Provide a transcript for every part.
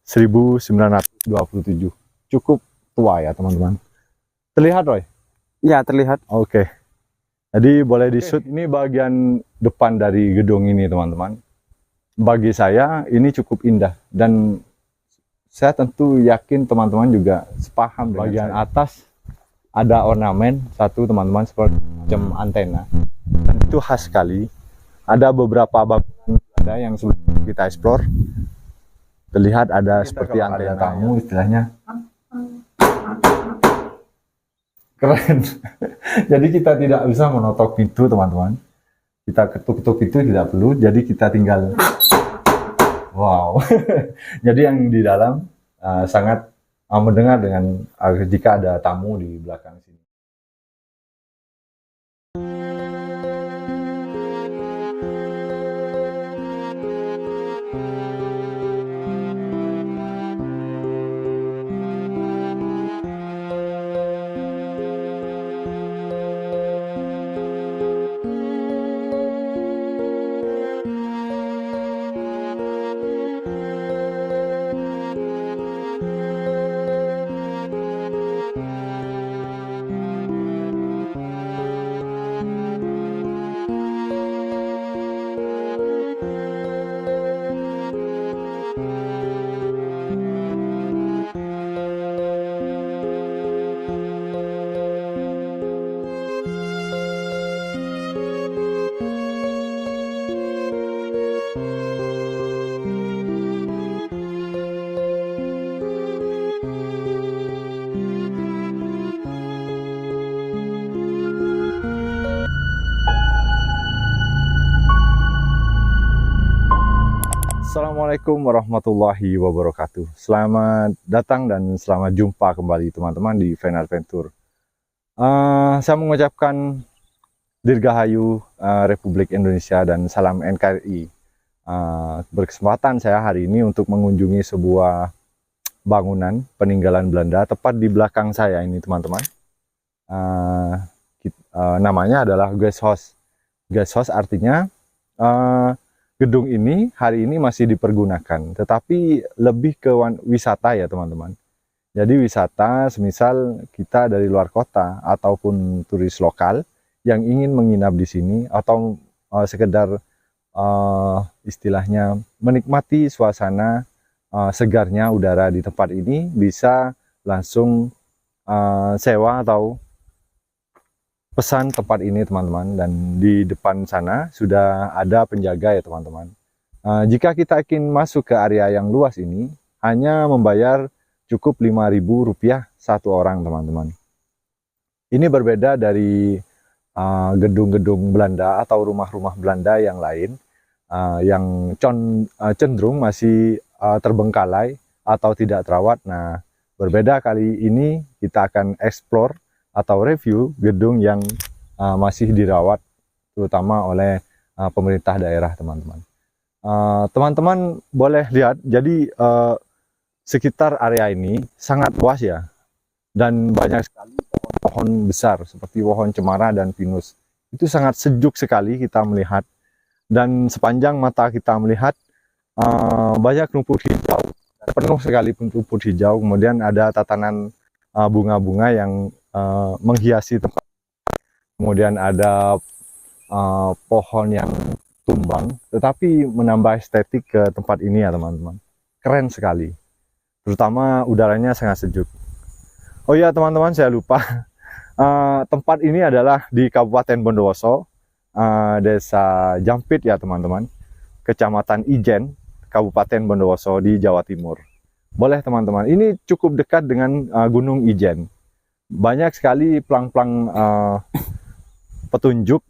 1927. Cukup tua ya teman-teman. Terlihat Roy? Ya, terlihat. Oke. Jadi boleh di shoot. Ini bagian depan dari gedung ini teman-teman. Bagi saya ini cukup indah dan saya tentu yakin teman-teman juga sepaham dengan bagian saya. Atas ada ornamen satu teman-teman seperti macam antena dan itu khas sekali. Ada beberapa bangunan Belanda yang sudah kita explore. Terlihat ada seperti antena tamu istilahnya. Keren. Jadi kita tidak bisa menotok pintu teman-teman. Kita ketuk-ketuk pintu tidak perlu. Jadi kita tinggal. Wow. Jadi yang di dalam sangat mendengar dengan jika ada tamu di belakang sini. Assalamualaikum warahmatullahi wabarakatuh. Selamat datang dan selamat jumpa kembali teman-teman di Van Adventure. Saya mengucapkan Dirgahayu Republik Indonesia dan salam NKRI. Berkesempatan saya hari ini untuk mengunjungi sebuah bangunan peninggalan Belanda tepat di belakang saya ini teman-teman. Namanya adalah Guesthouse. Guesthouse artinya gedung ini hari ini masih dipergunakan, tetapi lebih ke wisata ya teman-teman. Jadi wisata semisal kita dari luar kota ataupun turis lokal yang ingin menginap di sini atau sekedar istilahnya menikmati suasana segarnya udara di tempat ini, bisa langsung sewa atau pesan tempat ini teman-teman. Dan di depan sana sudah ada penjaga ya teman-teman. Jika kita ingin masuk ke area yang luas ini, hanya membayar cukup Rp5.000 satu orang teman-teman. Ini berbeda dari gedung-gedung Belanda atau rumah-rumah Belanda yang lain yang cenderung masih terbengkalai atau tidak terawat. Nah, berbeda kali ini kita akan explore atau review gedung yang masih dirawat terutama oleh pemerintah daerah teman-teman. Teman-teman boleh lihat, jadi sekitar area ini sangat luas ya, dan banyak sekali pohon-pohon besar seperti pohon cemara dan pinus. Itu sangat sejuk sekali kita melihat, dan sepanjang mata kita melihat banyak rumput hijau, penuh sekali rumput hijau. Kemudian ada tatanan bunga-bunga yang menghiasi tempat. Kemudian ada pohon yang tumbang, tetapi menambah estetik ke tempat ini ya teman-teman. Keren sekali, terutama udaranya sangat sejuk. Oh iya teman-teman, saya lupa. Tempat ini adalah di Kabupaten Bondowoso, Desa Jampit ya teman-teman, Kecamatan Ijen, Kabupaten Bondowoso di Jawa Timur. Boleh teman-teman, ini cukup dekat dengan Gunung Ijen. Banyak sekali pelang-pelang petunjuk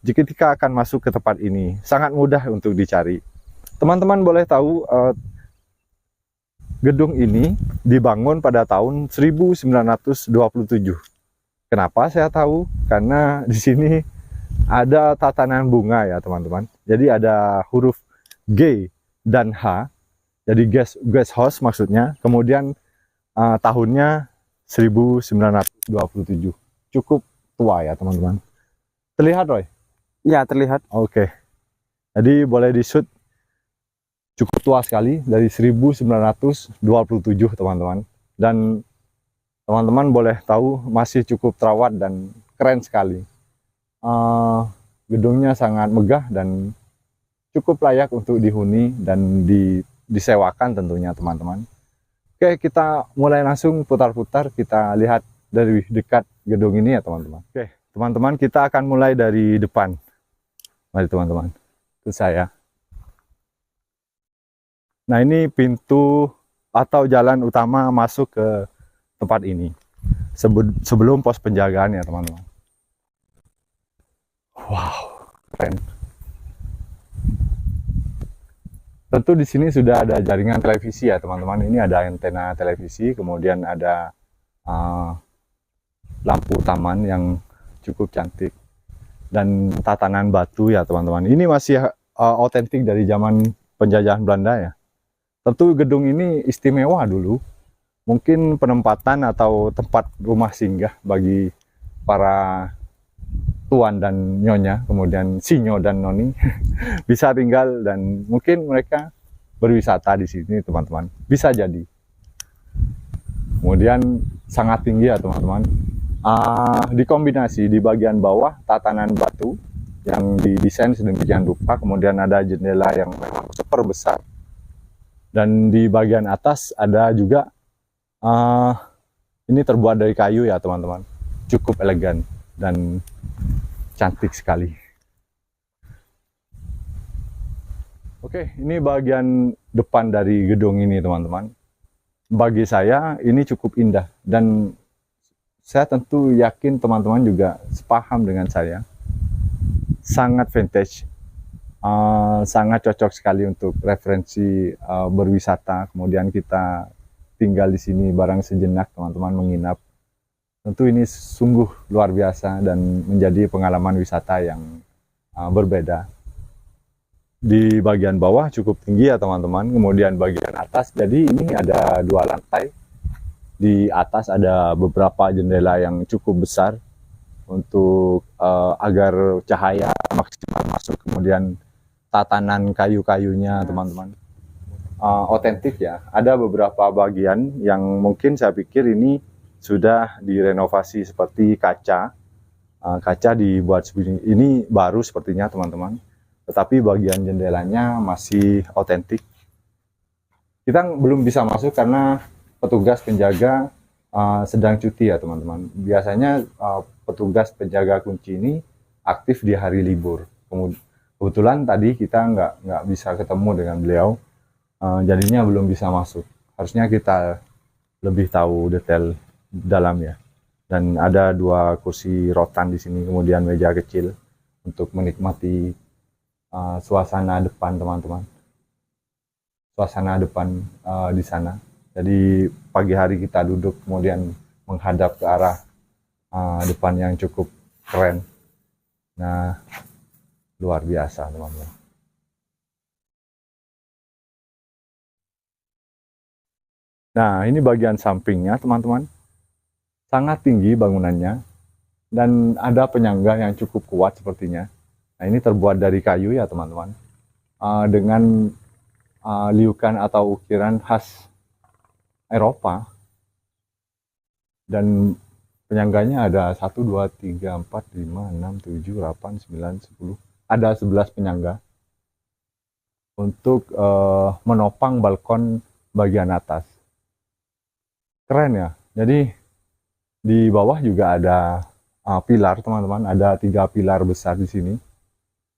jika akan masuk ke tempat ini. Sangat mudah untuk dicari. Teman-teman boleh tahu gedung ini dibangun pada tahun 1927. Kenapa saya tahu? Karena di sini ada tatanan bunga ya teman-teman. Jadi ada huruf G dan H. Jadi guest house maksudnya. Kemudian tahunnya 1927. Cukup tua ya teman-teman. Terlihat Roy? Ya, terlihat. Oke. Jadi boleh di shoot. cukup tua sekali, dari 1927 teman-teman. Dan teman-teman boleh tahu masih cukup terawat dan keren sekali. Gedungnya sangat megah dan cukup layak untuk dihuni dan disewakan tentunya teman-teman. Oke, kita mulai langsung putar-putar, kita lihat dari dekat gedung ini ya teman-teman. Oke, teman-teman, kita akan mulai dari depan. Mari teman-teman, itu saya. Nah, ini pintu atau jalan utama masuk ke tempat ini. Sebelum pos penjagaan ya teman-teman. Wow, keren. Tentu di sini sudah ada jaringan televisi ya teman-teman. Ini ada antena televisi, kemudian ada lampu taman yang cukup cantik dan tatanan batu ya teman-teman. Ini masih otentik dari zaman penjajahan Belanda ya. Tentu gedung ini istimewa dulu. Mungkin penempatan atau tempat rumah singgah bagi para tuan dan nyonya, kemudian sinyo dan noni bisa tinggal dan mungkin mereka berwisata di sini teman-teman. Bisa jadi. Kemudian sangat tinggi ya teman-teman. Dikombinasi di bagian bawah tatanan batu yang didesain sedemikian rupa, kemudian ada jendela yang memang super besar, dan di bagian atas ada juga ini terbuat dari kayu ya teman-teman, cukup elegan dan cantik sekali. Oke, ini bagian depan dari gedung ini teman-teman. Bagi saya ini cukup indah dan saya tentu yakin teman-teman juga sepaham dengan saya. Sangat vintage, sangat cocok sekali untuk referensi berwisata. Kemudian kita tinggal di sini barang sejenak, teman-teman menginap. Tentu ini sungguh luar biasa dan menjadi pengalaman wisata yang berbeda. Di bagian bawah cukup tinggi ya teman-teman, kemudian bagian atas, jadi ini ada 2 lantai. Di atas ada beberapa jendela yang cukup besar untuk agar cahaya maksimal masuk, kemudian tatanan kayu-kayunya teman-teman otentik ya. Ada beberapa bagian yang mungkin saya pikir ini sudah direnovasi seperti kaca. Kaca dibuat seperti ini baru sepertinya teman-teman, tetapi bagian jendelanya masih otentik. Kita belum bisa masuk karena petugas penjaga sedang cuti ya teman-teman. Biasanya petugas penjaga kunci ini aktif di hari libur. Kebetulan tadi kita nggak bisa ketemu dengan beliau, jadinya belum bisa masuk. Harusnya kita lebih tahu detail dalam ya. Dan ada 2 kursi rotan di sini, kemudian meja kecil untuk menikmati suasana depan teman-teman. Suasana depan di sana. Jadi pagi hari kita duduk kemudian menghadap ke arah depan yang cukup keren. Nah, luar biasa teman-teman. Nah, ini bagian sampingnya teman-teman. Sangat tinggi bangunannya dan ada penyangga yang cukup kuat sepertinya. Nah, ini terbuat dari kayu ya teman-teman, dengan liukan atau ukiran khas Eropa, dan penyangganya ada 1, 2, 3, 4, 5, 6, 7, 8, 9, 10, ada 11 penyangga untuk menopang balkon bagian atas. Keren ya. Jadi di bawah juga ada pilar teman-teman, ada 3 pilar besar di sini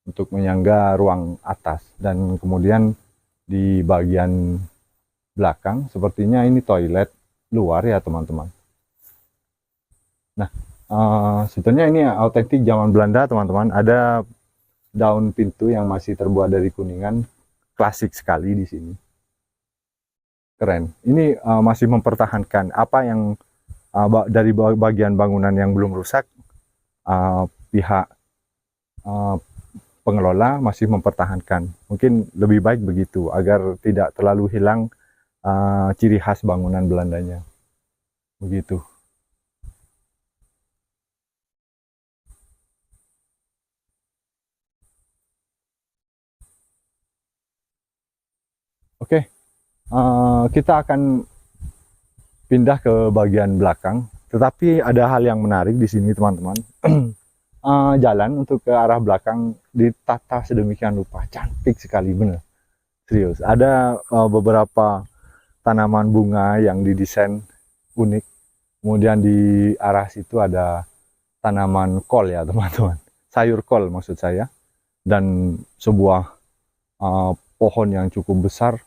untuk menyangga ruang atas, dan kemudian di bagian belakang sepertinya ini toilet luar ya teman-teman. Nah, sebetulnya ini autentik zaman Belanda teman-teman. Ada daun pintu yang masih terbuat dari kuningan, klasik sekali di sini. Keren. Ini masih mempertahankan apa yang dari bagian bangunan yang belum rusak. Pihak pengelola masih mempertahankan. Mungkin lebih baik begitu agar tidak terlalu hilang ciri khas bangunan Belandanya. Begitu. kita akan pindah ke bagian belakang, tetapi ada hal yang menarik di sini teman-teman. Jalan untuk ke arah belakang ditata sedemikian rupa, cantik sekali, bener, serius. Ada beberapa tanaman bunga yang didesain unik. Kemudian di arah situ ada tanaman kol ya teman-teman, sayur kol maksud saya, dan sebuah pohon yang cukup besar.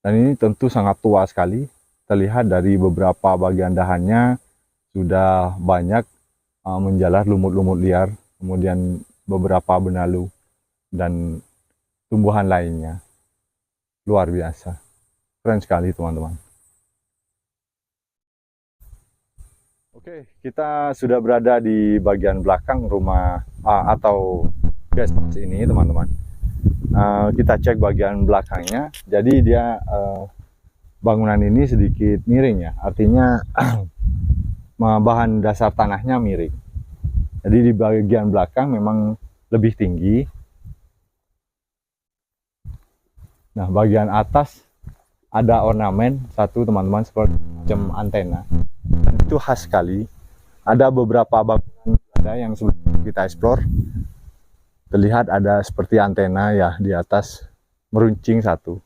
Dan ini tentu sangat tua sekali, terlihat dari beberapa bagian dahannya sudah banyak menjalar lumut-lumut liar, kemudian beberapa benalu dan tumbuhan lainnya. Luar biasa, keren sekali teman-teman. Oke, kita sudah berada di bagian belakang rumah atau guest house ini teman-teman. Kita cek bagian belakangnya, jadi dia bangunan ini sedikit miring ya, artinya bahan dasar tanahnya miring. Jadi di bagian belakang memang lebih tinggi. Nah, bagian atas ada ornamen satu teman-teman, seperti macam antena. Dan itu khas sekali. Ada beberapa bangunan Belanda yang sebelum kita explore, terlihat ada seperti antena ya di atas, meruncing satu.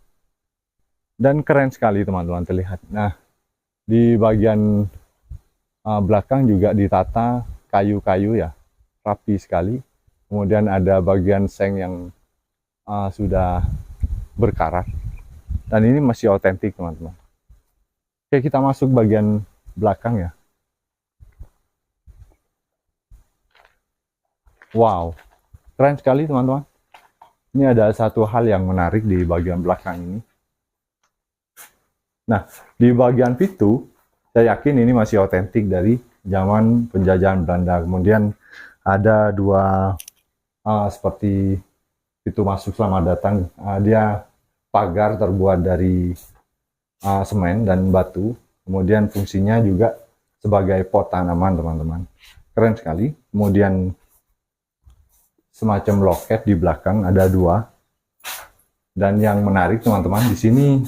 Dan keren sekali teman-teman terlihat. Nah, di bagian belakang juga ditata kayu-kayu ya, rapi sekali. Kemudian ada bagian seng yang sudah berkarat. Dan ini masih otentik teman-teman. Oke, kita masuk bagian belakang ya. Wow, keren sekali teman-teman. Ini ada satu hal yang menarik di bagian belakang ini. Nah, di bagian pintu, saya yakin ini masih otentik dari zaman penjajahan Belanda. Kemudian ada dua seperti pintu masuk selamat datang. Dia pagar terbuat dari semen dan batu. Kemudian fungsinya juga sebagai pot tanaman teman-teman. Keren sekali. Kemudian semacam loket di belakang ada dua. Dan yang menarik teman-teman, di sini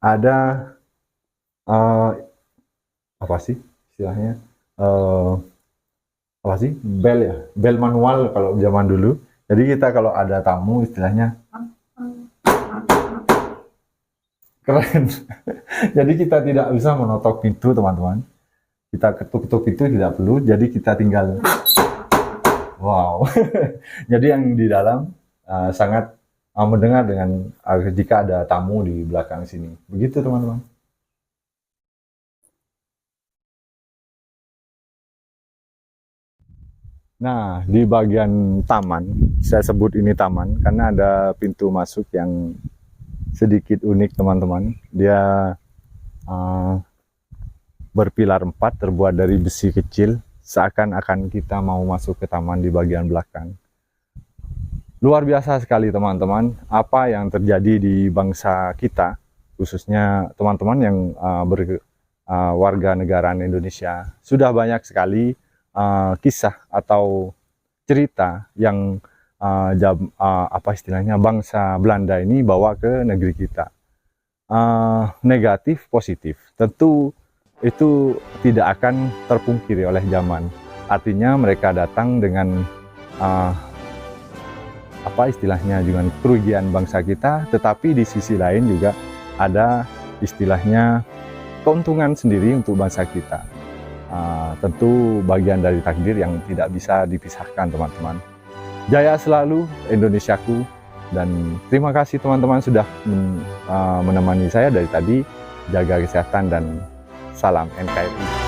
ada apa sih istilahnya, apa sih, bel ya, bel manual kalau zaman dulu. Jadi kita kalau ada tamu istilahnya keren. Jadi kita tidak bisa menotok pintu teman-teman, kita ketuk-ketuk pintu tidak perlu, jadi kita tinggal wow. Jadi yang di dalam sangat mendengar dengan jika ada tamu di belakang sini. Begitu teman-teman. Nah, di bagian taman, saya sebut ini taman karena ada pintu masuk yang sedikit unik teman-teman. Dia berpilar 4 terbuat dari besi kecil, seakan-akan kita mau masuk ke taman di bagian belakang. Luar biasa sekali teman-teman, apa yang terjadi di bangsa kita, khususnya teman-teman yang warga negara Indonesia. Sudah banyak sekali kisah atau cerita yang apa istilahnya, bangsa Belanda ini bawa ke negeri kita. Negatif, positif. Tentu itu tidak akan terpungkiri oleh zaman. Artinya mereka datang dengan apa istilahnya, dengan kerugian bangsa kita, tetapi di sisi lain juga ada istilahnya keuntungan sendiri untuk bangsa kita. Tentu bagian dari takdir yang tidak bisa dipisahkan teman-teman. Jaya selalu Indonesiaku, dan terima kasih teman-teman sudah menemani saya dari tadi. Jaga kesehatan dan salam NKRI.